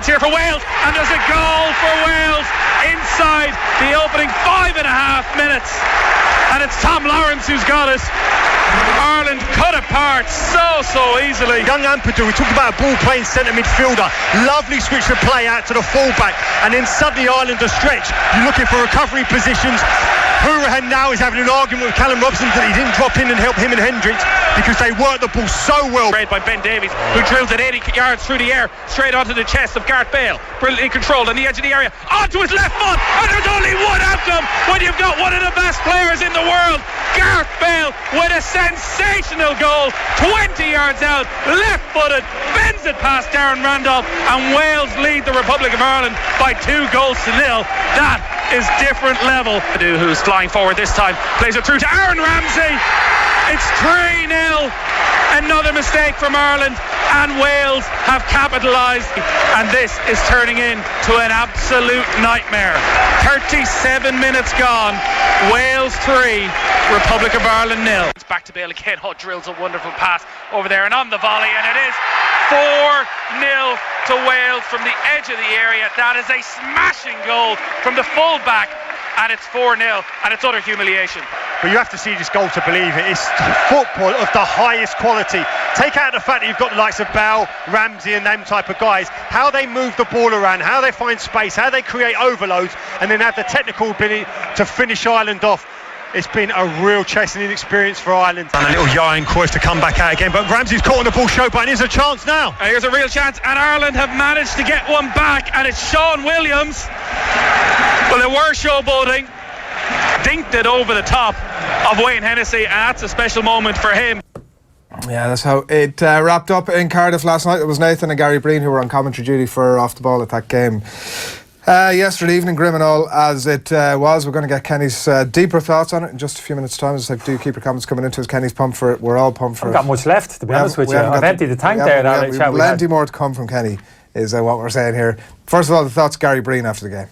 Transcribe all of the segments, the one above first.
chance here for Wales, and there's a goal for Wales inside the opening 5.5 minutes, and it's Tom Lawrence who's got it. Ireland cut apart so easily. Young Ampadu, we talked about a ball playing centre midfielder, lovely switch of play out to the fullback, and then suddenly Ireland are stretched. You're looking for recovery positions. Hourihane now is having an argument with Callum Robson that he didn't drop in and help him and Hendricks because they worked the ball so well. By Ben Davies, who drills it 80 yards through the air straight onto the chest of Gareth Bale, brilliantly controlled on the edge of the area, onto his left foot, and there's only one outcome when you've got one of the best players in the world. Gareth Bale with a sensational goal, 20 yards out, left-footed, bends it past Darren Randolph, and Wales lead the Republic of Ireland by 2 goals to 0. That is different level. Who's flying forward this time, plays it through to Aaron Ramsey. It's 3-0. Another mistake from Ireland, and Wales have capitalised, and this is turning into an absolute nightmare. 37 minutes gone, Wales 3, Republic of Ireland 0. It's back to Bale again. Drills a wonderful pass over there and on the volley, and it is 4-0 to Wales from the edge of the area. That is a smashing goal from the full-back, and it's 4-0, and it's utter humiliation. But you have to see this goal to believe it. It's football of the highest quality. Take out the fact that you've got the likes of Bale, Ramsey and them type of guys, how they move the ball around, how they find space, how they create overloads, and then have the technical ability to finish Ireland off. It's been a real chastening experience for Ireland. And a little Johan Cruyff to come back out again, but Ramsey's caught on the ball show button. Here's a chance now. Here's a real chance, and Ireland have managed to get one back, and it's Sean Williams. Well, they were showboating, dinked it over the top of Wayne Hennessy, and that's a special moment for him. Yeah, that's how it wrapped up in Cardiff last night. It was Nathan and Gary Breen who were on commentary duty for Off the Ball at that game. Yesterday evening, grim and all as it was. We're going to get Kenny's deeper thoughts on it in just a few minutes' time. As I do keep your comments coming into us. Kenny's pumped for it. We're all pumped for it. I've got much left, to be honest with you. I've emptied the tank there. We've plenty more to come from Kenny, is what we're saying here. First of all, the thoughts Gary Breen after the game.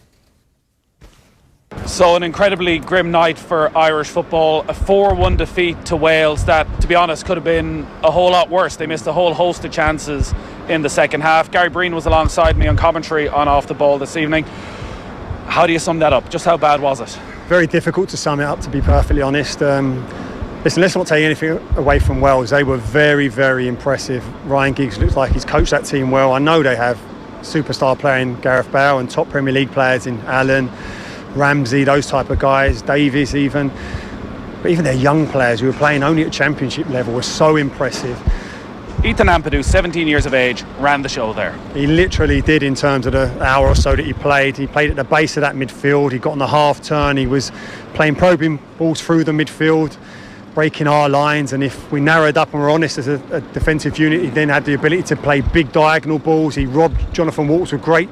So an incredibly grim night for Irish football, a 4-1 defeat to Wales that, to be honest, could have been a whole lot worse. They missed a whole host of chances in the second half. Gary Breen was alongside me on commentary on Off the Ball this evening. How do you sum that up? Just how bad was it? Very difficult to sum it up, to be perfectly honest. Listen, let's not take anything away from Wales. They were very, very impressive. Ryan Giggs looks like he's coached that team well. I know they have superstar player in Gareth Bale and top Premier League players in Allen, Ramsey, those type of guys, Davies even. But even their young players who were playing only at championship level were so impressive. Ethan Ampadu, 17 years of age, ran the show there. He literally did in terms of the hour or so that he played. He played at the base of that midfield. He got on the half turn. He was playing probing balls through the midfield, breaking our lines. And if we narrowed up and were honest as a defensive unit, he then had the ability to play big diagonal balls. He robbed Jonathan Waltz with great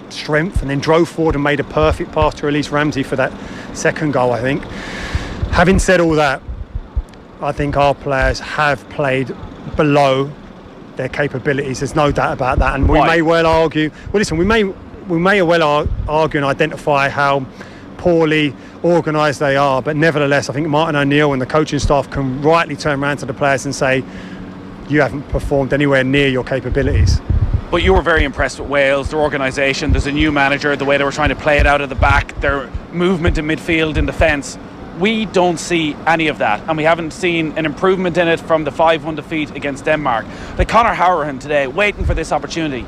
strength and then drove forward and made a perfect pass to release Ramsey for that second goal, I think. Having said all that, I think our players have played below their capabilities. There's no doubt about that, and we may well argue. Well, listen, we may well argue and identify how poorly organised they are, but nevertheless, I think Martin O'Neill and the coaching staff can rightly turn around to the players and say, you haven't performed anywhere near your capabilities. But you were very impressed with Wales, their organisation. There's a new manager, the way they were trying to play it out of the back, their movement in midfield and defence. We don't see any of that, and we haven't seen an improvement in it from the 5-1 defeat against Denmark. Like Conor Hourihane today, waiting for this opportunity,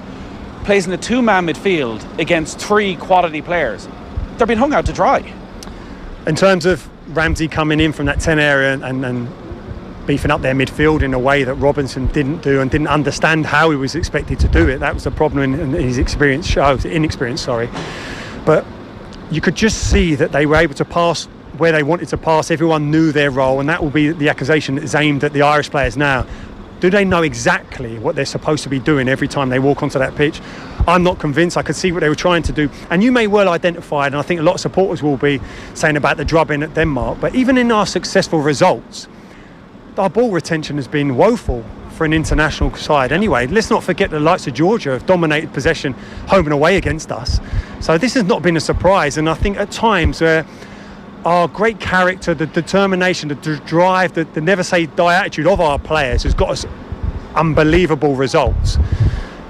plays in a 2-man midfield against 3 quality players. They're being hung out to dry. In terms of Ramsey coming in from that 10 area and beefing up their midfield in a way that Robinson didn't do and didn't understand how he was expected to do it, that was a problem in his inexperience. But you could just see that they were able to pass where they wanted to pass. Everyone knew their role, and that will be the accusation that is aimed at the Irish players now. Do they know exactly what they're supposed to be doing every time they walk onto that pitch? I'm not convinced. I could see what they were trying to do, and you may well identify, and I think a lot of supporters will be saying about the drubbing at Denmark, but even in our successful results, our ball retention has been woeful for an international side anyway. Let's not forget the likes of Georgia have dominated possession home and away against us. So this has not been a surprise, and I think at times where our great character, the determination, the drive, the never say die attitude of our players has got us unbelievable results.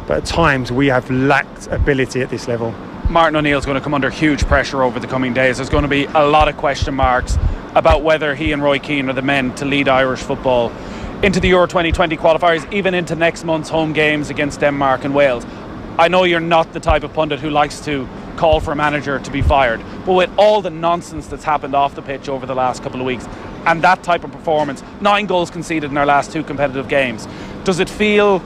but at times we have lacked ability at this level. Martin O'Neill's going to come under huge pressure over the coming days. There's going to be a lot of question marks about whether he and Roy Keane are the men to lead Irish football into the Euro 2020 qualifiers, even into next month's home games against Denmark and Wales. I know you're not the type of pundit who likes to call for a manager to be fired, but with all the nonsense that's happened off the pitch over the last couple of weeks and that type of performance, 9 goals conceded in our last 2 competitive games, does it feel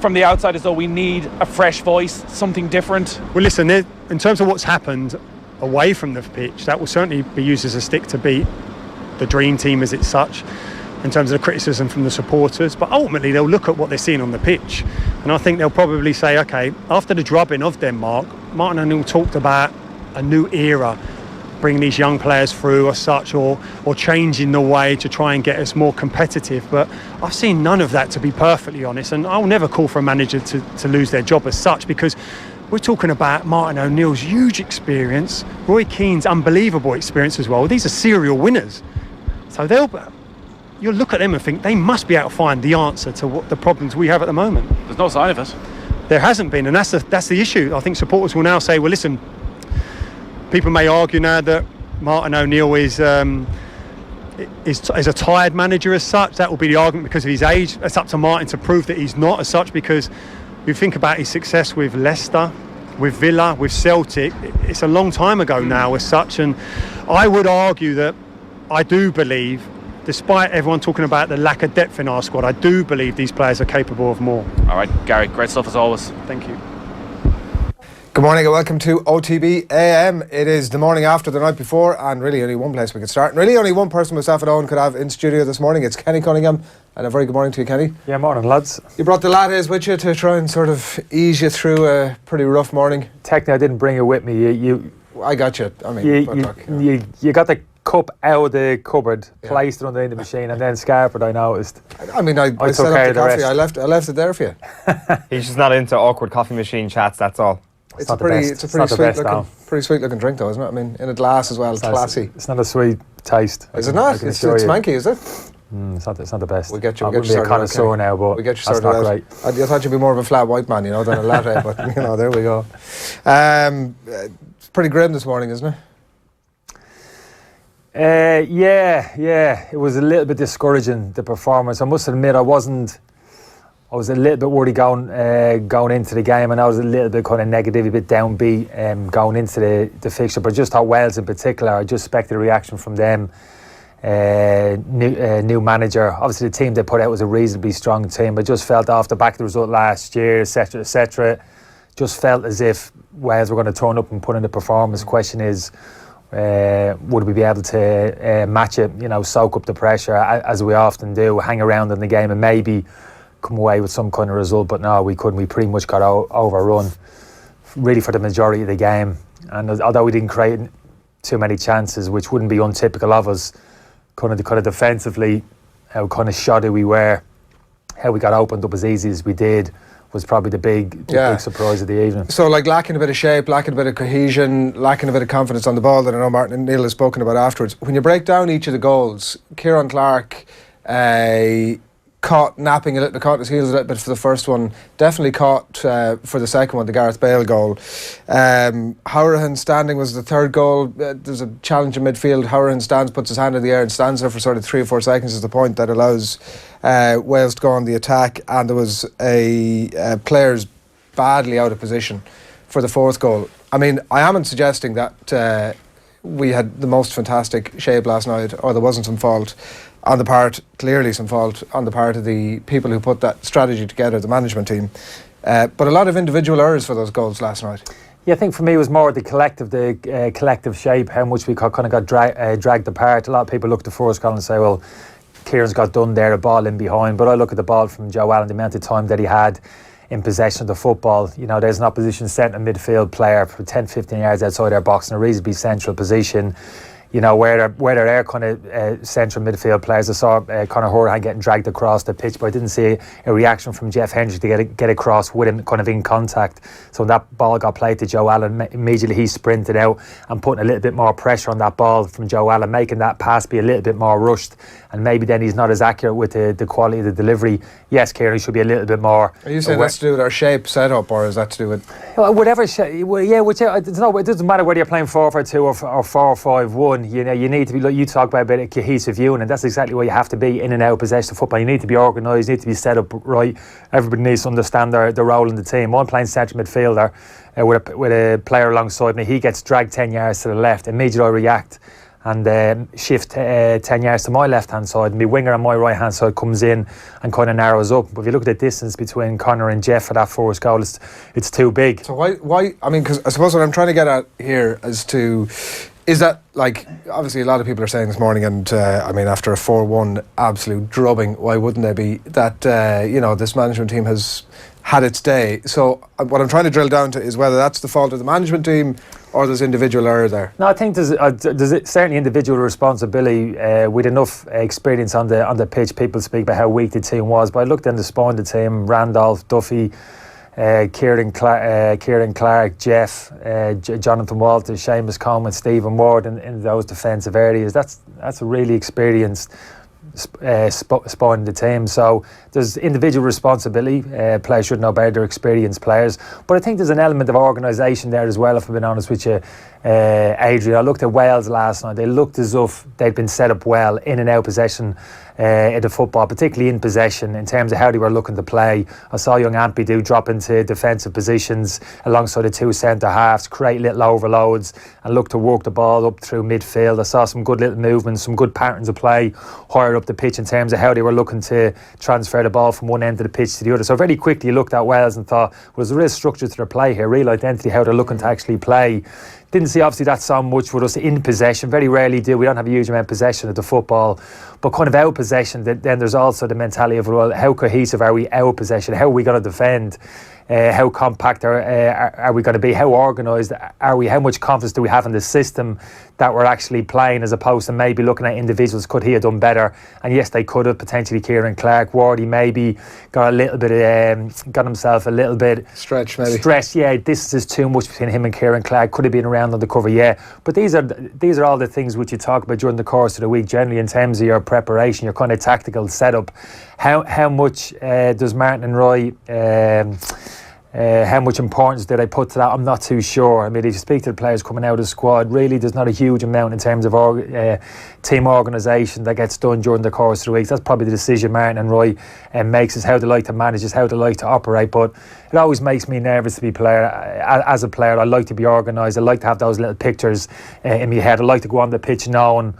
from the outside as though we need a fresh voice, something different? Well, listen, in terms of what's happened away from the pitch, that will certainly be used as a stick to beat the dream team as it's such, in terms of the criticism from the supporters, but ultimately they'll look at what they're seeing on the pitch, and I think they'll probably say, okay, after the drubbing of Denmark, Martin O'Neill talked about a new era, bringing these young players through or such, or changing the way to try and get us more competitive, but I've seen none of that, to be perfectly honest, and I'll never call for a manager to lose their job as such, because we're talking about Martin O'Neill's huge experience, Roy Keane's unbelievable experience as well. These are serial winners, so you'll look at them and think they must be able to find the answer to what the problems we have at the moment. There's no sign of it. There hasn't been, and that's the issue. I think supporters will now say, well, listen, people may argue now that Martin O'Neill is a tired manager as such. That will be the argument because of his age. It's up to Martin to prove that he's not as such, because you think about his success with Leicester, with Villa, with Celtic, it's a long time ago now as such, and I would argue that I do believe, despite everyone talking about the lack of depth in our squad, I do believe these players are capable of more. All right, Gary, great stuff as always. Thank you. Good morning and welcome to OTB AM. It is the morning after the night before, and really only one place we could start. And really only one person myself and Owen could have in studio this morning. It's Kenny Cunningham, and a very good morning to you, Kenny. Yeah, morning, lads. You brought the lattes with you to try and sort of ease you through a pretty rough morning. Technically, I didn't bring it with me. I got you. I mean, you got the cup out of the cupboard, placed it under the machine, and then scarpered, I noticed. I mean, I set up the coffee. I left it there for you. He's just not into awkward coffee machine chats, that's all. It's a pretty sweet looking drink though, isn't it? I mean, in a glass as well, classy. It's not a sweet taste. Is it not? It's smanky, is it? It's not the best. We'll get you. I wouldn't be a connoisseur now, but we'll get you sorted out. Great. I thought you'd be more of a flat white man, than a latte, but there we go. It's pretty grim this morning, isn't it? Yeah. It was a little bit discouraging, the performance. I must admit, I was a little bit worried going into the game, and I was a little bit kind of negative, a bit downbeat going into the fixture. But just how Wales in particular, I just expected a reaction from them. New manager. Obviously, the team they put out was a reasonably strong team, but just felt off the back of the result last year, etc. Just felt as if Wales were going to turn up and put in the performance. Question is, would we be able to match it? Soak up the pressure as we often do, hang around in the game, and maybe come away with some kind of result. But no, we couldn't. We pretty much got overrun really for the majority of the game, and although we didn't create too many chances, which wouldn't be untypical of us, kind of defensively, how kind of shoddy we were, how we got opened up as easy as we did, was probably the big surprise of the evening. So lacking a bit of shape, lacking a bit of cohesion, lacking a bit of confidence on the ball that I know Martin and Neil has spoken about afterwards. When you break down each of the goals, Kieran Clark caught napping a little bit, caught his heels a little bit for the first one, definitely caught for the second one, the Gareth Bale goal. Howrahan standing was the third goal. There's a challenge in midfield. Howrahan stands, puts his hand in the air and stands there for sort of 3 or 4 seconds is the point that allows Wales to go on the attack, and there was a players badly out of position for the fourth goal. I mean, I am suggesting that we had the most fantastic shape last night, or there wasn't some fault on the part, clearly some fault on the part of the people who put that strategy together, the management team. But a lot of individual errors for those goals last night. Yeah, I think for me it was more the collective shape, how much we kind of got dragged apart. A lot of people look at the first goal and say, well, Kieran's got done there, a ball in behind. But I look at the ball from Joe Allen, the amount of time that he had in possession of the football. There's an opposition centre midfield player for 10-15 yards outside our box in a reasonably central position. you know, where there are kind of central midfield players. I saw Conor Hourihane getting dragged across the pitch, but I didn't see a reaction from Jeff Hendry to get across with him kind of in contact. So when that ball got played to Joe Allen, immediately he sprinted out and putting a little bit more pressure on that ball from Joe Allen, making that pass be a little bit more rushed, and maybe then he's not as accurate with the quality of the delivery. Yes, Kieran should be a little bit more. Are you saying that's to do with our shape setup, or is that to do with whatever? It doesn't matter whether you're playing 4-4-2 or 4-5-1. You know, you need to be. Like you talk about a bit of cohesive unit. That's exactly what you have to be in and out of possession of football. You need to be organised. You need to be set up right. Everybody needs to understand their role in the team. I'm playing central midfielder with a player alongside me. He gets dragged 10 yards to the left. Immediately I react and shift 10 yards to my left hand side, and my winger on my right hand side comes in and kind of narrows up. But if you look at the distance between Conor and Jeff for that first goal, it's too big. So why I mean, because I suppose what I'm trying to get at here is that, like, obviously a lot of people are saying this morning, and I mean, after a 4-1 absolute drubbing, why wouldn't there be that you know, this management team has had its day. So what I'm trying to drill down to is whether that's the fault of the management team or there's individual error there. No, I think there's certainly individual responsibility with enough experience on the pitch. People speak about how weak the team was, but I looked in the spine of the team: Randolph, Duffy, Kieran Clark, Jeff, Jonathan Walters, Seamus Coleman, Stephen Ward in those defensive areas. That's a really experienced spine of the team. So there's individual responsibility. Players should know better, they're experienced players, but I think there's an element of organisation there as well, if I've been honest with you, Adrian. I looked at Wales last night. They looked as if they'd been set up well in and out possession in the football, particularly in possession, in terms of how they were looking to play. I saw young Ampadu drop into defensive positions alongside the two centre halves, create little overloads and look to work the ball up through midfield. I saw some good little movements, some good patterns of play higher up the pitch in terms of how they were looking to transfer the ball from one end of the pitch to the other. So very quickly looked at Wales and thought, well, there's a real structure to their play here, real identity, how they're looking to actually play. Didn't see obviously that so much with us in possession. Very rarely do. We don't have a huge amount of possession of the football, but kind of out possession. Then there's also the mentality of, well, how cohesive are we out possession? How are we going to defend? How compact are we going to be? How organised are we? How much confidence do we have in the system that we're actually playing, as opposed to maybe looking at individuals? Could he have done better? And yes, they could have. Potentially Kieran Clark, Wardy maybe got a little bit got himself a little bit stretched. Yeah, distance is too much between him and Kieran Clark. Could have been around on the cover. Yeah, but these are all the things which you talk about during the course of the week, generally in terms of your preparation, your kind of tactical setup. How much does Martin and Roy? How much importance did I put to that? I'm not too sure. I mean, if you speak to the players coming out of the squad, really there's not a huge amount in terms of team organisation that gets done during the course of the week. That's probably the decision Martin and Roy makes, is how they like to manage, is how they like to operate. But it always makes me nervous to be a player. As a player, I like to be organised. I like to have those little pictures in my head. I like to go on the pitch knowing,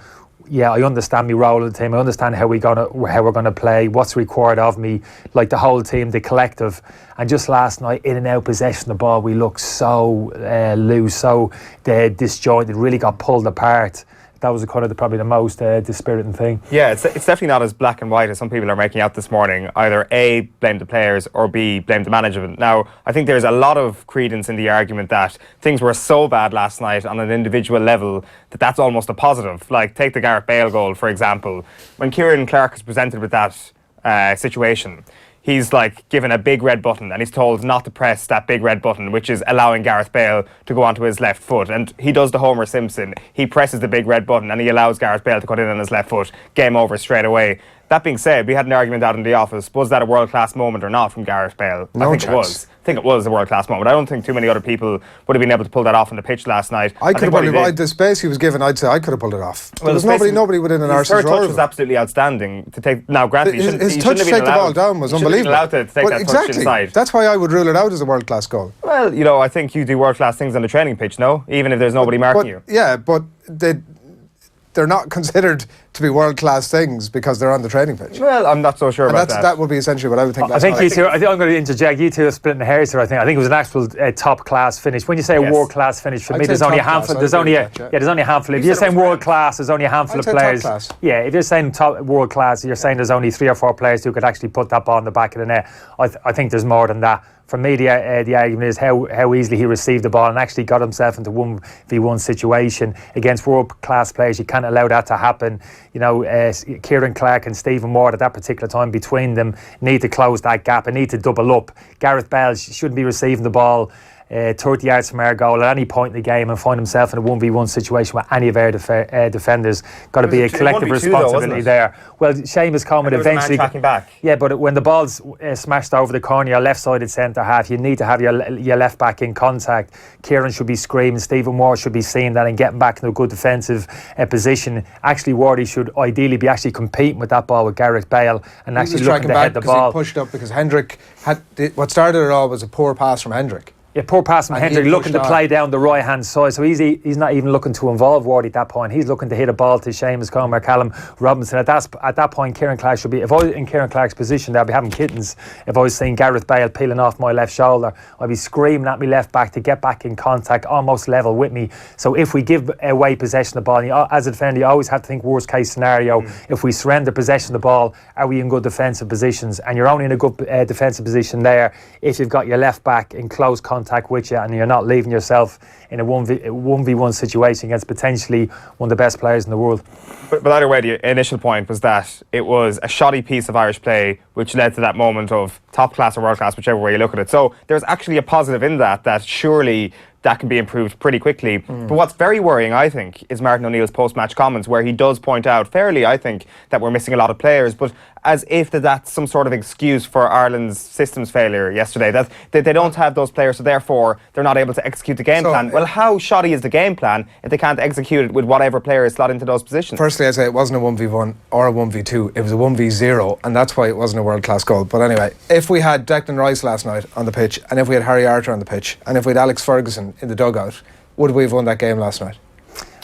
yeah, I understand my role in the team. I understand how we're gonna play, what's required of me, like the whole team, the collective. And just last night, in and out possession of the ball, we looked so loose, so disjointed, really got pulled apart. That was kind of probably the most dispiriting thing. Yeah, it's definitely not as black and white as some people are making out this morning. Either A, blame the players, or B, blame the management. Now, I think there's a lot of credence in the argument that things were so bad last night on an individual level that that's almost a positive. Like, take the Gareth Bale goal, for example. When Kieran Clark is presented with that situation, he's like given a big red button and he's told not to press that big red button, which is allowing Gareth Bale to go onto his left foot. And he does the Homer Simpson. He presses the big red button and he allows Gareth Bale to cut in on his left foot. Game over straight away. That being said, we had an argument out in the office. Was that a world-class moment or not from Gareth Bale? No I think chance. It was. I think it was a world-class moment. I don't think too many other people would have been able to pull that off on the pitch last night. I could have probably, the space he was given, I'd say I could have pulled it off. Well, there's nobody within an Arsenal. His third touch was absolutely outstanding. To take now, granted, his touch to take the ball down was unbelievable. Allowed to take that touch inside. That's why I would rule it out as a world-class goal. Well, you know, I think you do world-class things on the training pitch, no? Even if there's nobody marking you. Yeah, but they're not considered to be world-class things because they're on the training pitch. Well, I'm not so sure about that. That would be essentially what I would think. I think I'm going to interject. You two are splitting the hairs here. I think it was an actual top-class finish. When you say a world-class finish, for me, there's only a handful. There's only a handful. If you're saying world-class, there's only a handful of players. Yeah, if you're saying top world-class, you're saying there's only 3 or 4 players who could actually put that ball in the back of the net. I think there's more than that. For me, the argument is how easily he received the ball and actually got himself into 1v1 situation against world-class players. You can't allow that to happen. You know, Kieran Clark and Stephen Ward at that particular time between them need to close that gap and need to double up. Gareth Bale shouldn't be receiving the ball 30 yards from our goal at any point in the game and find himself in a 1v1 situation with any of our defenders. Got to be a collective responsibility there. Well, Seamus Coleman eventually tracking back. Yeah, but when the ball's smashed over the corner, your left-sided centre half, you need to have your left back in contact. Kieran should be screaming. Stephen Ward should be seeing that and getting back in a good defensive position. Actually, Wardy should ideally be actually competing with that ball with Gareth Bale and actually looking to head the ball. He pushed up because Hendrick what started it all was a poor pass from Hendrick. Yeah, poor pass from Hendrick, looking to play down the right hand side. So he's not even looking to involve Wardy at that point. He's looking to hit a ball to Seamus Coleman or Callum Robinson. At that point, Kieran Clark should be. If I was in Kieran Clark's position, I'd be having kittens. If I was seeing Gareth Bale peeling off my left shoulder, I'd be screaming at me left back to get back in contact, almost level with me. So if we give away possession of the ball, as a defender, you always have to think worst case scenario. If we surrender possession of the ball, are we in good defensive positions? And you're only in a good defensive position there if you've got your left back in close contact with you and you're not leaving yourself in a 1v1 situation against potentially one of the best players in the world. But either way, the initial point was that it was a shoddy piece of Irish play which led to that moment of top class or world class, whichever way you look at it. So there's actually a positive in that surely that can be improved pretty quickly. But what's very worrying, I think, is Martin O'Neill's post-match comments, where he does point out fairly, I think, that we're missing a lot of players, but as if that's some sort of excuse for Ireland's systems failure yesterday, that they don't have those players, so therefore they're not able to execute the game plan. Well, how shoddy is the game plan if they can't execute it with whatever players slot into those positions? Firstly, I'd say it wasn't a 1v1 or a 1v2, it was a 1v0, and that's why it wasn't a world-class goal. But anyway, if we had Declan Rice last night on the pitch, and if we had Harry Arter on the pitch, and if we had Alex Ferguson in the dugout, would we have won that game last night?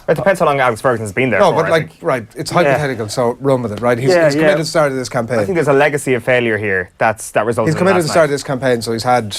It depends how long Alex Ferguson's been there. No, but right, it's hypothetical, so run with it, right? He's committed to the start of this campaign. I think there's a legacy of failure here that resulted. He's committed to the start of this campaign, so he's had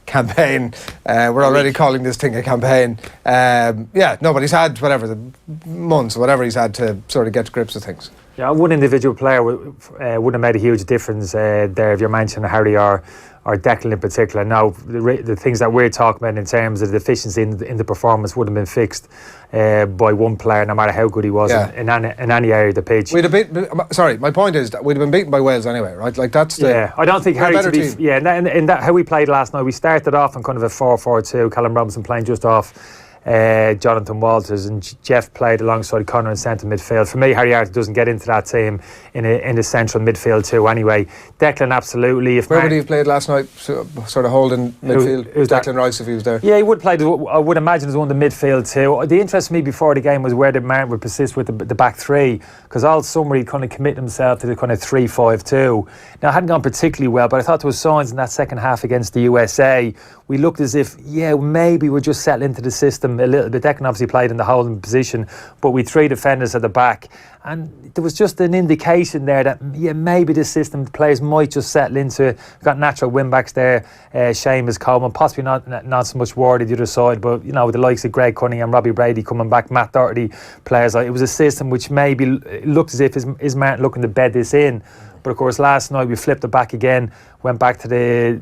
campaign. We're already calling this thing a campaign. But he's had whatever the months, whatever he's had to sort of get to grips with things. Yeah, one individual player wouldn't have made a huge difference there if you're mentioning Harry or Declan in particular. Now, the things that we're talking about in terms of the deficiency in the performance would have been fixed by one player, no matter how good he was in any area of the pitch. My point is that we'd have been beaten by Wales anyway, right? Like that's the. Yeah, I don't think Harry to be. Yeah, in that how we played last night, we started off on kind of a 4-4-2. Callum Robinson playing just off Jonathan Walters, and Jeff played alongside Connor in centre midfield. For me, Harry Arter doesn't get into that team in the central midfield too anyway. Declan, absolutely. Where would he have played last night? Sort of holding midfield. Who's Declan Rice if he was there? Yeah, he would play. I would imagine as one of the midfield too. The interest for me before the game was whether Martin would persist with the back three, because all summer he kind of committed himself to the kind of 3-5-2. Now, it hadn't gone particularly well, but I thought there was signs in that second half against the USA. We looked as if, maybe we're just settling into the system a little bit. Declan obviously played in the holding position, but with 3 defenders at the back. And there was just an indication there that, maybe this system, the players might just settle into it. Got natural wing-backs there, Seamus Coleman, possibly not so much Wardy the other side, but, the likes of Greg Cunningham, Robbie Brady coming back, Matt Doherty players. It was a system which maybe looked as if is Martin looking to bed this in. But of course, last night we flipped it back again, went back to the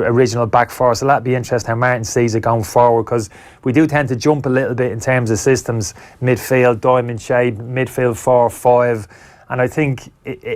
original back four. So that'd be interesting how Martin sees it going forward, because we do tend to jump a little bit in terms of systems, midfield, diamond shape, midfield 4-5. And I think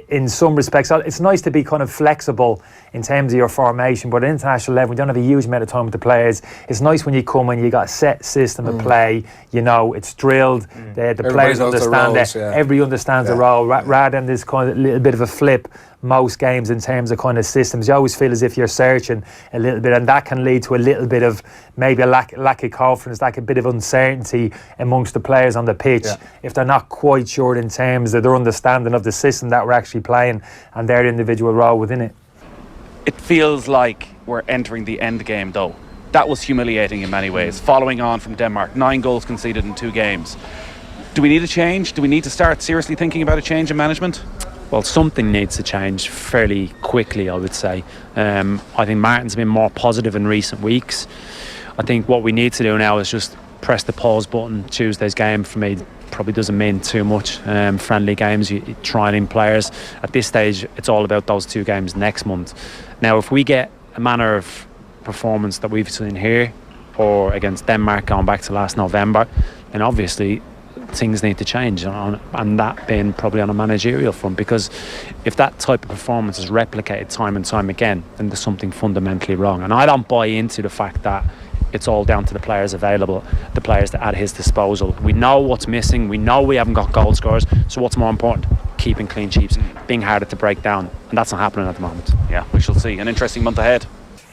in some respects, it's nice to be kind of flexible in terms of your formation, but at international level, we don't have a huge amount of time with the players. It's nice when you come and you got a set system of play, it's drilled, the players understand that, everybody understands the role, rather than this kind of little bit of a flip most games in terms of kind of systems. You always feel as if you're searching a little bit, and that can lead to a little bit of maybe a lack of confidence, like a bit of uncertainty amongst the players on the pitch if they're not quite sure in terms of their understanding of the system that we're actually playing and their individual role within it. It feels like we're entering the end game, though. That was humiliating in many ways, following on from Denmark. 9 goals conceded in 2 games. Do we need a change? Do we need to start seriously thinking about a change in management? Well, something needs to change fairly quickly, I would say. I think Martin's been more positive in recent weeks. I think what we need to do now is just press the pause button. Tuesday's game for me probably doesn't mean too much. Friendly games, you trialing players. At this stage, it's all about those 2 games next month. Now, if we get a manner of performance that we've seen here, or against Denmark going back to last November, then obviously things need to change, and that being probably on a managerial front, because if that type of performance is replicated time and time again, then there's something fundamentally wrong. And I don't buy into the fact that it's all down to the players available, the players that at his disposal. We know what's missing, we know we haven't got goal scorers, so what's more important? Keeping clean sheets, being harder to break down, and that's not happening at the moment. Yeah, we shall see. An interesting month ahead.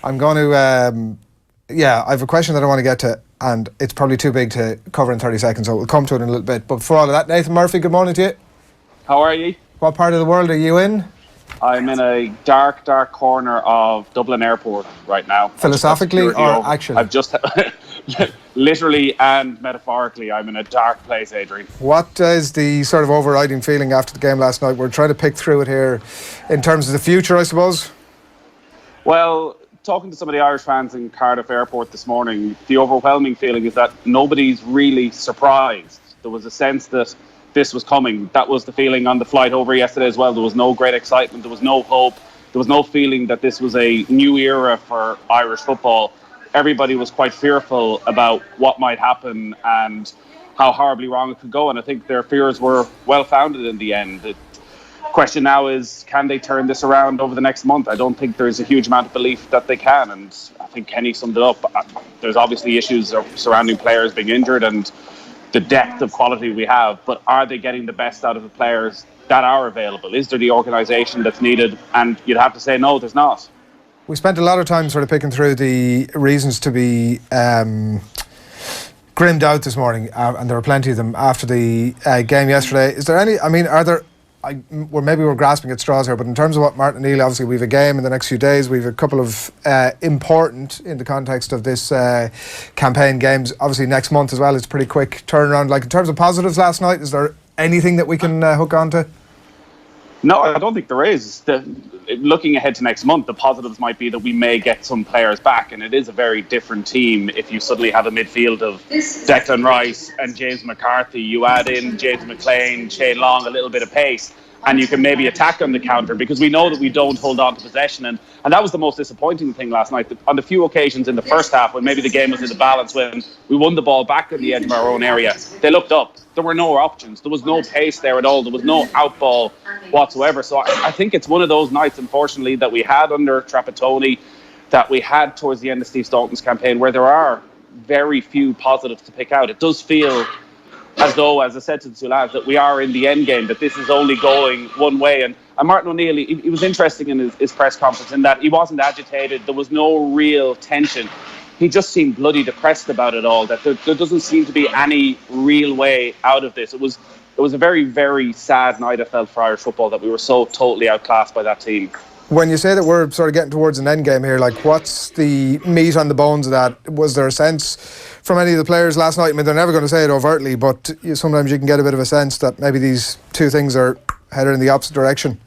I'm going to, I have a question that I want to get to, and it's probably too big to cover in 30 seconds, so we'll come to it in a little bit. But before all of that, Nathan Murphy, good morning to you. How are you? What part of the world are you in? I'm in a dark corner of Dublin Airport right now. Philosophically or actually? I've just literally and metaphorically, I'm in a dark place, Adrian. What is the sort of overriding feeling after the game last night? We're trying to pick through it here in terms of the future, I suppose. Well, talking to some of the Irish fans in Cardiff Airport this morning, the overwhelming feeling is that nobody's really surprised. There was a sense that this was coming. That was the feeling on the flight over yesterday as well. There was no great excitement. There was no hope. There was no feeling that this was a new era for Irish football. Everybody was quite fearful about what might happen and how horribly wrong it could go. And I think their fears were well founded in the end. The question now is, can they turn this around over the next month? I don't think there's a huge amount of belief that they can. And I think Kenny summed it up. There's obviously issues surrounding players being injured and the depth of quality we have, but are they getting the best out of the players that are available? Is there the organisation that's needed? And you'd have to say no, there's not. We spent a lot of time sort of picking through the reasons to be grimmed out this morning, and there were plenty of them after the game yesterday. Is there any, maybe we're grasping at straws here, but in terms of what Martin O'Neill, obviously we have a game in the next few days, we have a couple of important, in the context of this campaign, games obviously next month as well. It's a pretty quick turnaround. Like, in terms of positives last night, is there anything that we can hook onto? No, I don't think there is. Looking ahead to next month, the positives might be that we may get some players back, and it is a very different team if you suddenly have a midfield of Declan Rice and James McCarthy. You add in James McLean, Shane Long, a little bit of pace, and you can maybe attack on the counter, because we know that we don't hold on to possession. And that was the most disappointing thing last night. On the few occasions in the first half when maybe the game was in the balance, when we won the ball back on the edge of our own area, they looked up. There were no options. There was no pace there at all. There was no outball whatsoever. So I think it's one of those nights, unfortunately, that we had under Trapattoni, that we had towards the end of Steve Staunton's campaign, where there are very few positives to pick out. It does feel as though, as I said to the two lads, that we are in the end game, that this is only going one way. And Martin O'Neill, he was interesting in his press conference in that he wasn't agitated. There was no real tension. He just seemed bloody depressed about it all, that there doesn't seem to be any real way out of this. It was a very, very sad night, I felt, for Irish football, that we were so totally outclassed by that team. When you say that we're sort of getting towards an end game here, like, what's the meat on the bones of that? Was there a sense from any of the players last night? I mean, they're never going to say it overtly, but sometimes you can get a bit of a sense that maybe these two things are headed in the opposite direction.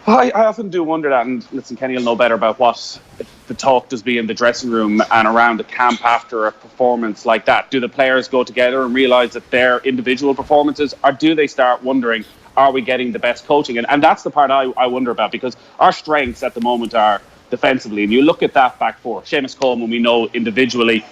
I often do wonder that, and listen, Kenny will know better about what the talk does be in the dressing room and around the camp after a performance like that. Do the players go together and realise that their individual performances, or do they start wondering, are we getting the best coaching? And that's the part I wonder about, because our strengths at the moment are defensively. And you look at that back four. Seamus Coleman, we know individually,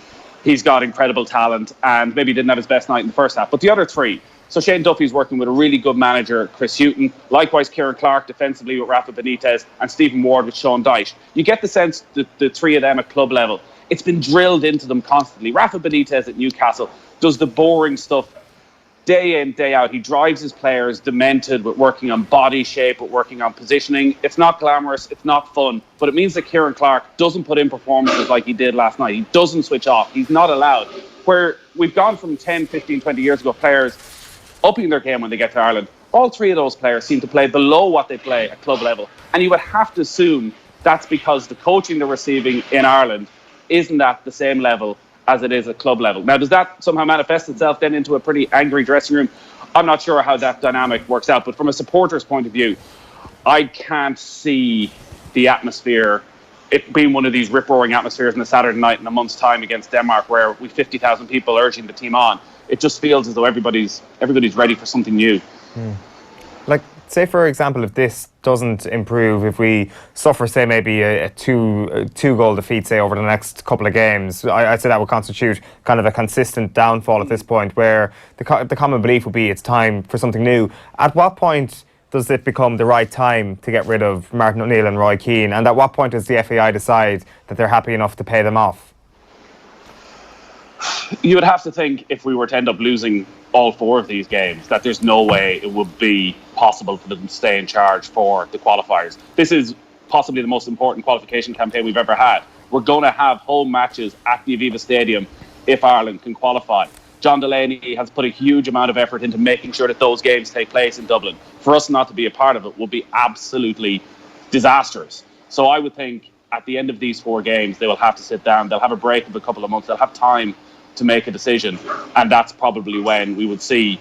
he's got incredible talent and maybe didn't have his best night in the first half. But the other three, so Shane Duffy's working with a really good manager, Chris Hughton. Likewise, Kieran Clark defensively with Rafa Benitez, and Stephen Ward with Sean Dyche. You get the sense that the three of them at club level, it's been drilled into them constantly. Rafa Benitez at Newcastle does the boring stuff day in, day out. He drives his players demented with working on body shape, with working on positioning. It's not glamorous, it's not fun, but it means that Kieran Clark doesn't put in performances like he did last night. He doesn't switch off. He's not allowed. Where we've gone from 10, 15, 20 years ago, players upping their game when they get to Ireland. All three of those players seem to play below what they play at club level. And you would have to assume that's because the coaching they're receiving in Ireland isn't at the same level as it is at club level. Now, does that somehow manifest itself then into a pretty angry dressing room? I'm not sure how that dynamic works out, but from a supporter's point of view, I can't see the atmosphere, it being one of these rip-roaring atmospheres on a Saturday night in a month's time against Denmark, where we 50,000 people urging the team on. It just feels as though everybody's ready for something new. Like, say for example, if this doesn't improve, if we suffer, say, maybe a two-goal defeat, say, over the next couple of games, I'd say that would constitute kind of a consistent downfall at this point, where the common belief would be it's time for something new. At what point does it become the right time to get rid of Martin O'Neill and Roy Keane? And at what point does the FAI decide that they're happy enough to pay them off? You would have to think, if we were to end up losing all 4 of these games, that there's no way it would be possible for them to stay in charge for the qualifiers. This is possibly the most important qualification campaign we've ever had. We're going to have home matches at the Aviva Stadium if Ireland can qualify. John Delaney has put a huge amount of effort into making sure that those games take place in Dublin. For us not to be a part of it would be absolutely disastrous. So I would think at the end of these 4 games, they will have to sit down. They'll have a break of a couple of months. They'll have time to make a decision. And that's probably when we would see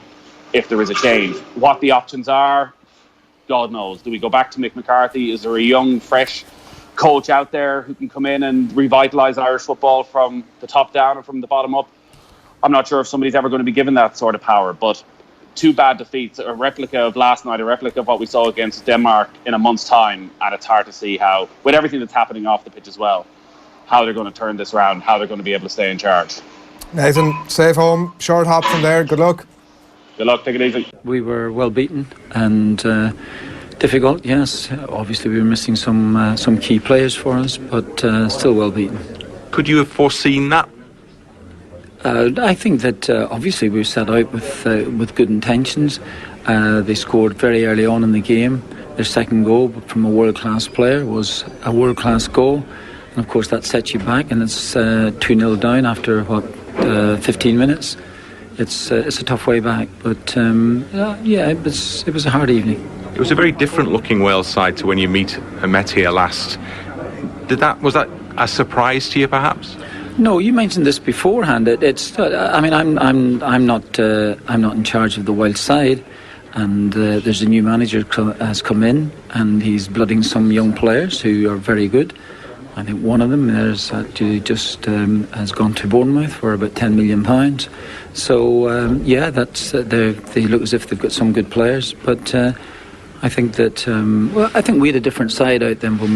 if there is a change. What the options are, God knows. Do we go back to Mick McCarthy? Is there a young, fresh coach out there who can come in and revitalise Irish football from the top down or from the bottom up? I'm not sure if somebody's ever going to be given that sort of power, but 2 bad defeats, a replica of last night, a replica of what we saw against Denmark in a month's time, and it's hard to see how, with everything that's happening off the pitch as well, how they're going to turn this around, how they're going to be able to stay in charge. Nathan, safe home, short hop from there, good luck. Good luck, take it easy. We were well beaten and difficult, yes. Obviously we were missing some key players for us, but still well beaten. Could you have foreseen that? I think that obviously we set out with good intentions. They scored very early on in the game. Their second goal from a world-class player was a world-class goal. And of course that sets you back, and it's 2-0 down after 15 minutes. It's a tough way back, but yeah, it was a hard evening. It was a very different looking Wales side to when you met here last. Was that a surprise to you, perhaps? No, you mentioned this beforehand. I mean, I'm not in charge of the Welsh side, and there's a new manager has come in, and he's blooding some young players who are very good. I think one of them has gone to Bournemouth for about £10 million. So yeah, they look as if they've got some good players, but. I think that I think we had a different side out than when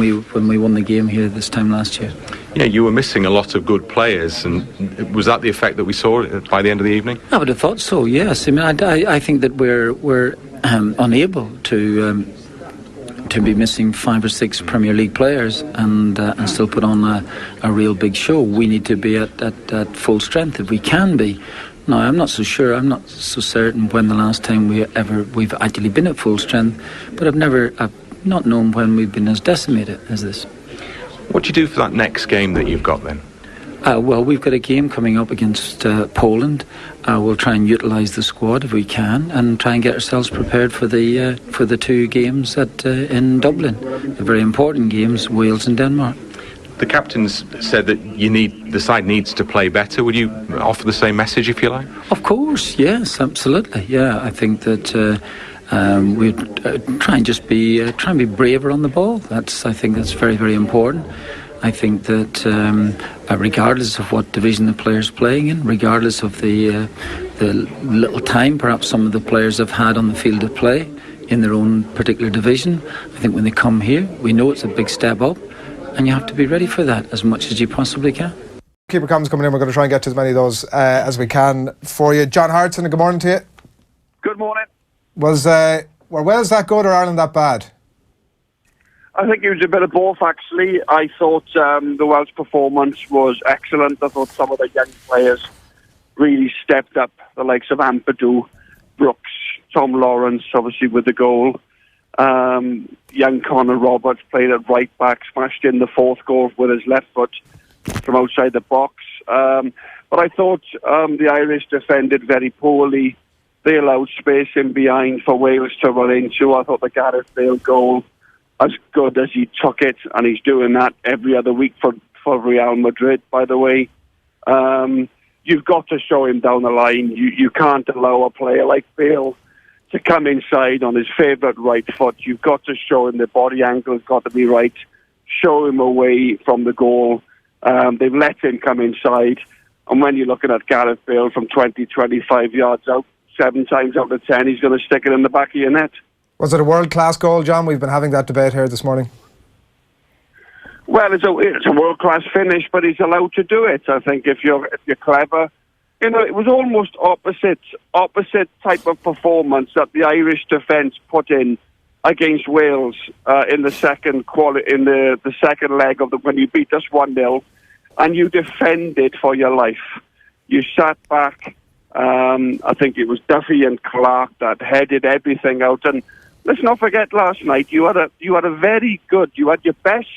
we won the game here this time last year. Yeah, you were missing a lot of good players, and was that the effect that we saw by the end of the evening? I would have thought so. Yes, I mean I think that we're unable to be missing 5 or 6 Premier League players and still put on a real big show. We need to be at full strength if we can be. No, I'm not so sure. I'm not so certain when the last time we've actually been at full strength, but I've not known when we've been as decimated as this. What do you do for that next game that you've got then? Well, we've got a game coming up against Poland. We'll try and utilise the squad if we can, and try and get ourselves prepared for the 2 games in Dublin. The very important games, Wales and Denmark. The captain's said that the side needs to play better. Would you offer the same message, if you like? Of course, yes, absolutely. Yeah, I think that we try and be braver on the ball. I think that's very, very important. I think that regardless of what division the player's playing in, regardless of the little time perhaps some of the players have had on the field of play in their own particular division, I think when they come here, we know it's a big step up. And you have to be ready for that as much as you possibly can. Keeper comments coming in. We're going to try and get to as many of those as we can for you. John Hartson, good morning to you. Good morning. Were Wales that good or Ireland that bad? I think it was a bit of both, actually. I thought the Welsh performance was excellent. I thought some of the young players really stepped up, the likes of Ampadu, Brooks, Tom Lawrence, obviously with the goal. Young Connor Roberts played at right back, smashed in the 4th goal with his left foot from outside the box. But I thought the Irish defended very poorly. They allowed space in behind for Wales to run into. I thought the Gareth Bale goal, as good as he took it, and he's doing that every other week for Real Madrid, by the way. You've got to show him down the line. You can't allow a player like Bale to come inside on his favourite right foot. You've got to show him the body angle's got to be right. Show him away from the goal. They've let him come inside. And when you're looking at Gareth Bale from 20, 25 yards out, 7 times out of 10, he's going to stick it in the back of your net. Was it a world-class goal, John? We've been having that debate here this morning. Well, it's a world-class finish, but he's allowed to do it. I think if you're clever, it was almost opposite type of performance that the Irish defence put in against Wales in the second the second leg of when you beat us 1-0, and you defended for your life. You sat back. I think it was Duffy and Clark that headed everything out. And let's not forget, last night you had a very good. You had your best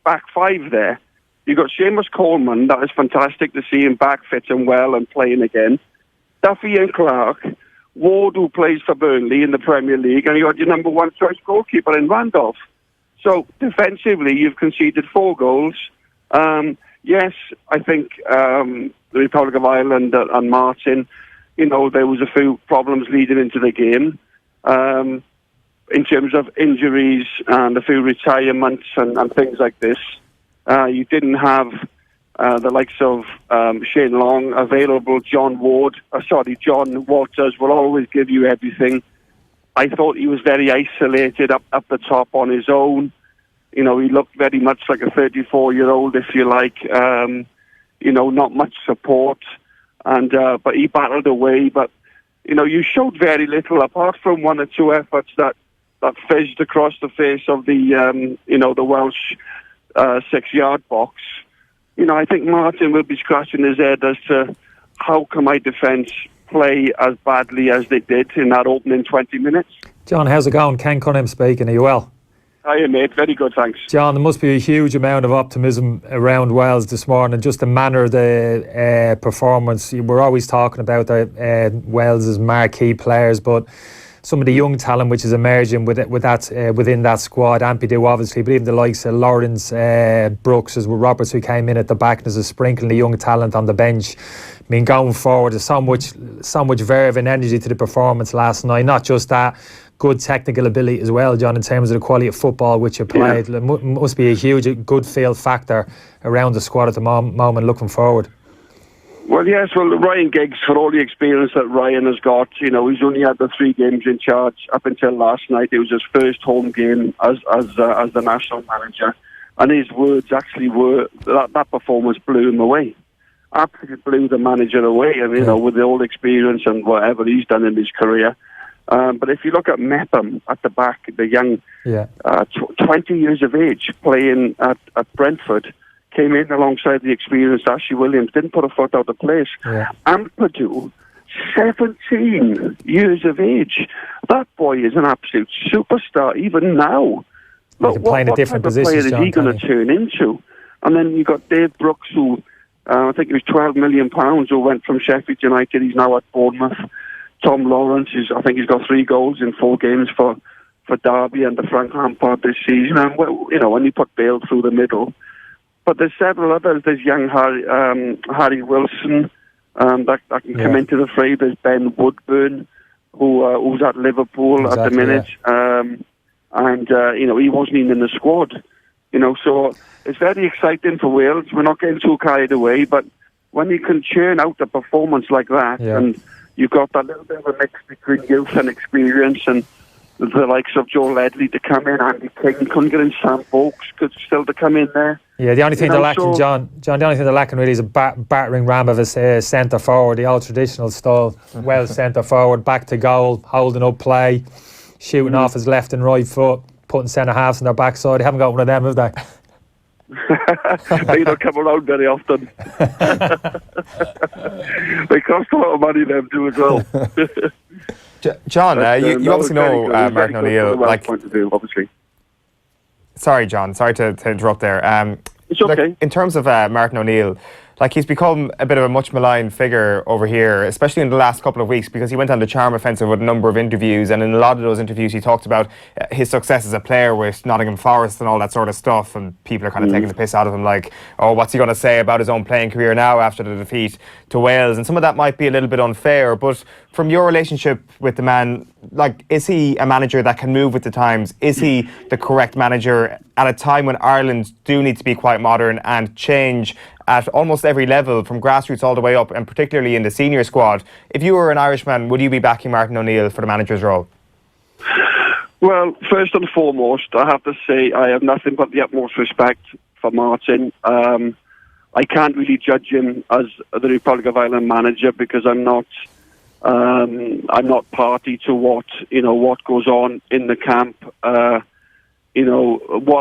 back five there. You got Seamus Coleman. That was fantastic to see him back fit and well and playing again. Duffy and Clark. Ward, who plays for Burnley in the Premier League, and you had your number one choice goalkeeper in Randolph. So defensively, you've conceded 4 goals. Yes, I think the Republic of Ireland and Martin, there was a few problems leading into the game in terms of injuries and a few retirements and things like this. You didn't have the likes of Shane Long available. John Waters will always give you everything. I thought he was very isolated up the top on his own. He looked very much like a 34-year-old, if you like. Not much support, but he battled away. But you showed very little apart from 1 or 2 efforts that fizzed across the face of the the Welsh 6-yard box. I think Martin will be scratching his head as to how can my defence play as badly as they did in that opening 20 minutes. John, how's it going? Ken Cunningham speaking. Are you well? Hiya, mate. Very good, thanks. John, there must be a huge amount of optimism around Wales this morning, just the manner of the performance. We're always talking about Wales's marquee players, but some of the young talent which is emerging within that squad, Ampadu obviously, but even the likes of Lawrence Brooks, as well Roberts, who came in at the back, and there's a sprinkling of young talent on the bench. I mean, going forward, there's so much verve and energy to the performance last night. Not just that, good technical ability as well, John, in terms of the quality of football which you played. Yeah. It must be a huge good feel factor around the squad at the moment looking forward. Well, yes. Well, Ryan Giggs, for all the experience that Ryan has got, he's only had the 3 games in charge up until last night. It was his first home game as the national manager, and his words actually were that performance blew him away. Absolutely blew the manager away. With all the experience and whatever he's done in his career. But if you look at Mepham at the back, the young, 20 years of age, playing at Brentford, came in alongside the experienced Ashley Williams, didn't put a foot out of place. Yeah. Ampadu, 17 years of age. That boy is an absolute superstar, even now. But what type of player is he going to turn into? And then you got Dave Brooks, who I think it was £12 million, who went from Sheffield United. He's now at Bournemouth. Tom Lawrence, I think he's got 3 goals in 4 games for Derby and the Frank Lampard this season. And when you put Bale through the middle. But there's several others. There's young Harry Wilson that can come into the fray. There's Ben Woodburn, who's at Liverpool at the minute. Yeah. He wasn't even in the squad. So it's very exciting for Wales. We're not getting too carried away, but when you can churn out a performance like that, and you've got that little bit of a mix between youth and experience, and the likes of Joe Ledley to come in, Andy King couldn't get in, Sam Vokes could still to come in there. Yeah, the only thing they're lacking, John, the only thing they're lacking really is a battering ram of a centre forward, the old traditional style, well centre forward, back to goal, holding up play, shooting off his left and right foot, putting centre halves on their backside. They haven't got one of them, have they? They don't come around very often. They cost a lot of money, them too, as well. John, you obviously know Martin O'Neill. Obviously. Sorry, John. Sorry to interrupt there. It's okay. In terms of Martin O'Neill, like he's become a bit of a much maligned figure over here, especially in the last couple of weeks, because he went on the charm offensive with a number of interviews, and in a lot of those interviews he talked about his success as a player with Nottingham Forest and all that sort of stuff, and people are kind of taking the piss out of him, like, oh, what's he going to say about his own playing career now after the defeat to Wales? And some of that might be a little bit unfair, but from your relationship with the man, like, is he a manager that can move with the times? Is he the correct manager at a time when Ireland do need to be quite modern and change at almost every level, from grassroots all the way up, and particularly in the senior squad? If you were an Irishman, would you be backing Martin O'Neill for the manager's role? Well, first and foremost, I have to say I have nothing but the utmost respect for Martin. I can't really judge him as the Republic of Ireland manager because I'm not party to what goes on in the camp. What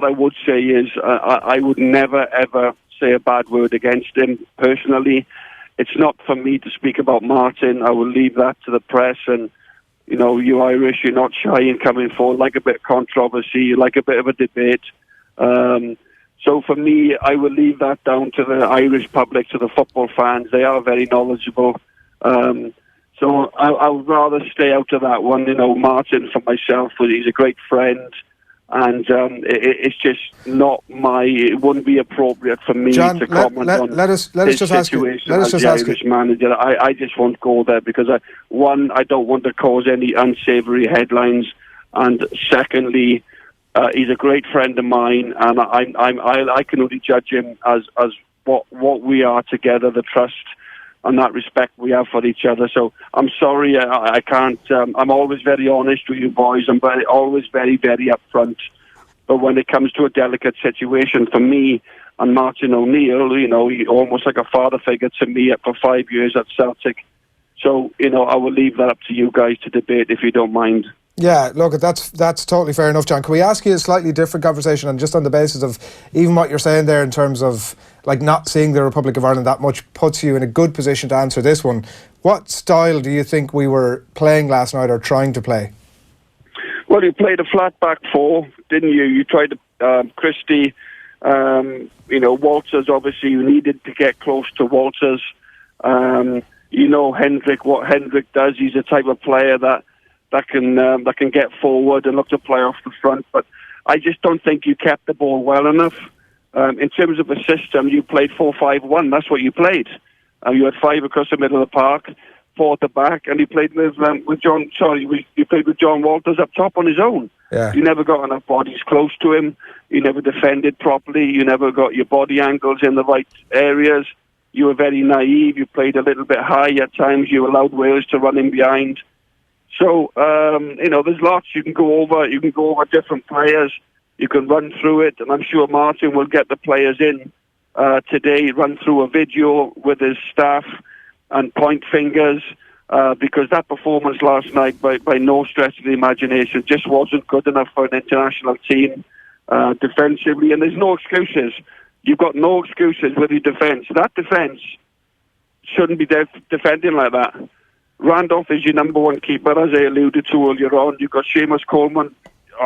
I would say is I would never ever say a bad word against him personally. It's not for me to speak about Martin. I will leave that to the press, and you Irish, you're not shy in coming forward, like a bit of controversy, you like a bit of a debate. So for me, I will leave that down to the Irish public, to the football fans. They are very knowledgeable. So I would rather stay out of that one. Martin, for myself, he's a great friend. And it's just not it wouldn't be appropriate for me John, to comment on his situation as the Irish manager. I just won't go there because, I don't want to cause any unsavoury headlines, and secondly, he's a great friend of mine, and I can only judge him as what we are together, the trust and that respect we have for each other. So I'm sorry, I can't. I'm always very honest with you boys. I'm always very, very upfront. But when it comes to a delicate situation for me and Martin O'Neill, he almost like a father figure to me for 5 years at Celtic. So I will leave that up to you guys to debate if you don't mind. Yeah, look, that's totally fair enough, John. Can we ask you a slightly different conversation, and just on the basis of even what you're saying there in terms of like not seeing the Republic of Ireland that much puts you in a good position to answer this one. What style do you think we were playing last night, or trying to play? Well, you played a flat back four, didn't you? You tried Christie, Walters. Obviously, you needed to get close to Walters. Hendrick, what Hendrick does. He's a type of player that can get forward and look to play off the front. But I just don't think you kept the ball well enough. In terms of a system, you played 4-5-1. That's what you played. You had 5 across the middle of the park, 4 at the back, and you played with John. You played with John Walters up top on his own. Yeah. You never got enough bodies close to him. You never defended properly. You never got your body angles in the right areas. You were very naive. You played a little bit high at times. You allowed Wales to run in behind. So, there's lots you can go over. You can go over different players. You can run through it, and I'm sure Martin will get the players in today, run through a video with his staff and point fingers, because that performance last night, by no stretch of the imagination, just wasn't good enough for an international team defensively. And there's no excuses. You've got no excuses with your defence. That defence shouldn't be defending like that. Randolph is your number one keeper, as I alluded to earlier on. You've got Seamus Coleman,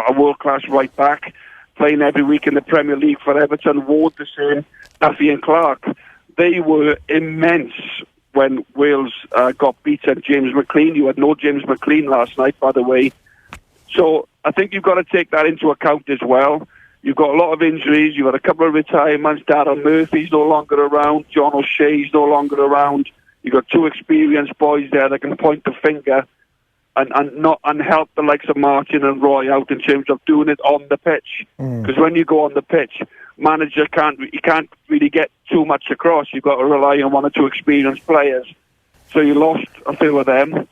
a world-class right back, playing every week in the Premier League for Everton. Ward the same, Duffy and Clark. They were immense when Wales got beaten. James McLean, you had no James McLean last night, by the way. So I think you've got to take that into account as well. You've got a lot of injuries. You've had a couple of retirements. Darren Murphy's no longer around. John O'Shea's no longer around. You've got 2 experienced boys there that can point the finger and help the likes of Martin and Roy out in terms of doing it on the pitch. Because when you go on the pitch, manager can't really get too much across. You've got to rely on 1 or 2 experienced players. So you lost a few of them.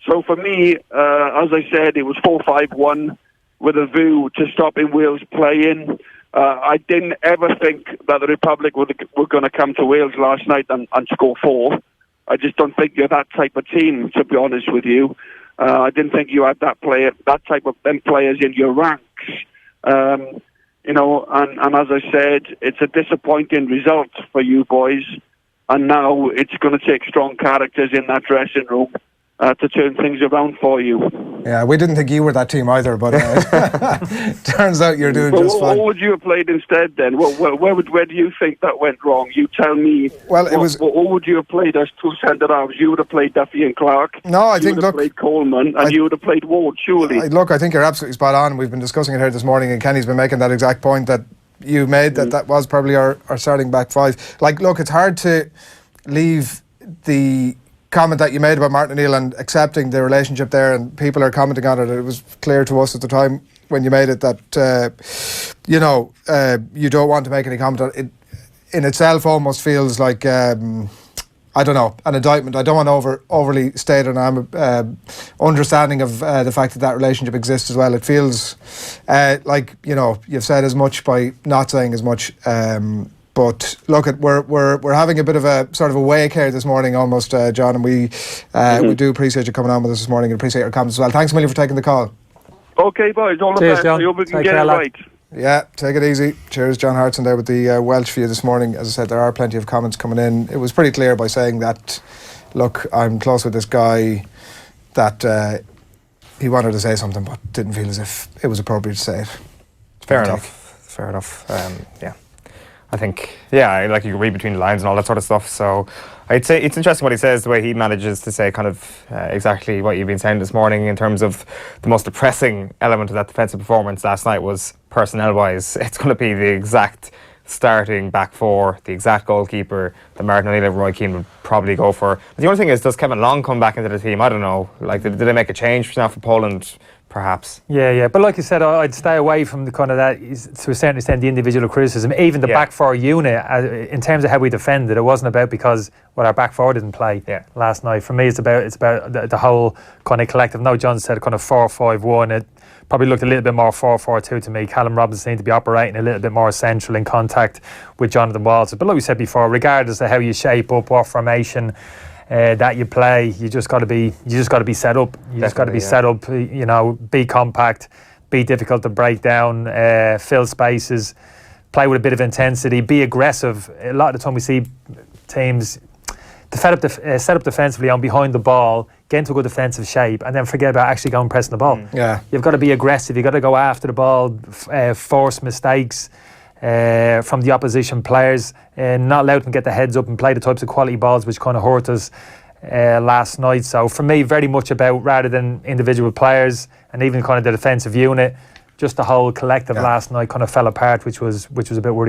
So for me, as I said, it was 4-5-1 with a view to stopping Wales playing. I didn't ever think that the Republic were going to come to Wales last night and score 4. I just don't think you're that type of team, to be honest with you. I didn't think you had that type of them players in your ranks. And as I said, it's a disappointing result for you boys. And now it's going to take strong characters in that dressing room to turn things around for you. Yeah, we didn't think you were that team either, but turns out you're doing just fine. What would you have played instead then? Where do you think that went wrong? You tell me. Well, it was. What would you have played as two centre halves? You would have played Duffy and Clark. No, I think you would have played Coleman, and you would have played Ward. Surely. Look, I think you're absolutely spot on. We've been discussing it here this morning, and Kenny's been making that exact point that you made. That was probably our starting back five. Like, look, it's hard to leave the comment that you made about Martin O'Neill and accepting the relationship there, and people are commenting on it. It was clear to us at the time when you made it that you don't want to make any comment on it. In itself almost feels like I don't know, an indictment. I don't want to overly state it. I'm understanding of the fact that relationship exists as well. It feels like you've said as much by not saying as much. But look, we're having a bit of a sort of a wake here this morning, almost, John, and we do appreciate you coming on with us this morning and appreciate your comments as well. Thanks a million for taking the call. Okay, boys, all the best. I hope we can get it right. Yeah, take it easy. Cheers, John Hartson there with the Welsh for you this morning. As I said, there are plenty of comments coming in. It was pretty clear by saying that, look, I'm close with this guy, that he wanted to say something but didn't feel as if it was appropriate to say it. Fair enough. Yeah. I think, like you can read between the lines and all that sort of stuff. So I'd say it's interesting what he says, the way he manages to say kind of exactly what you've been saying this morning in terms of the most depressing element of that defensive performance last night was personnel-wise. It's going to be the exact starting back four, the exact goalkeeper that Martin O'Neill and Roy Keane would probably go for. But the only thing is, does Kevin Long come back into the team? I don't know. Like, did they make a change now for Poland? Perhaps. Yeah. But like you said, I'd stay away from the kind of that, to a certain extent, the individual criticism. Even the back four unit, in terms of how we defended, it wasn't about because our back four didn't play last night. For me, it's about the whole kind of collective. No, John said kind of 4-5-1. It probably looked a little bit more 4-4-2 to me. Callum Robinson seemed to be operating a little bit more central in contact with Jonathan Walters. But like we said before, regardless of how you shape up, what formation that you play, you just got to be set up. You just got to be set up. Be compact, be difficult to break down, fill spaces, play with a bit of intensity, be aggressive. A lot of the time we see teams set up defensively on behind the ball, get into a good defensive shape, and then forget about actually going and pressing the ball. You've got to be aggressive. You've got to go after the ball, force mistakes from the opposition players, not allow them to get their heads up and play the types of quality balls which kind of hurt us last night. So for me, very much about, rather than individual players and even kind of the defensive unit, just the whole collective last night kind of fell apart, which was a bit worrying.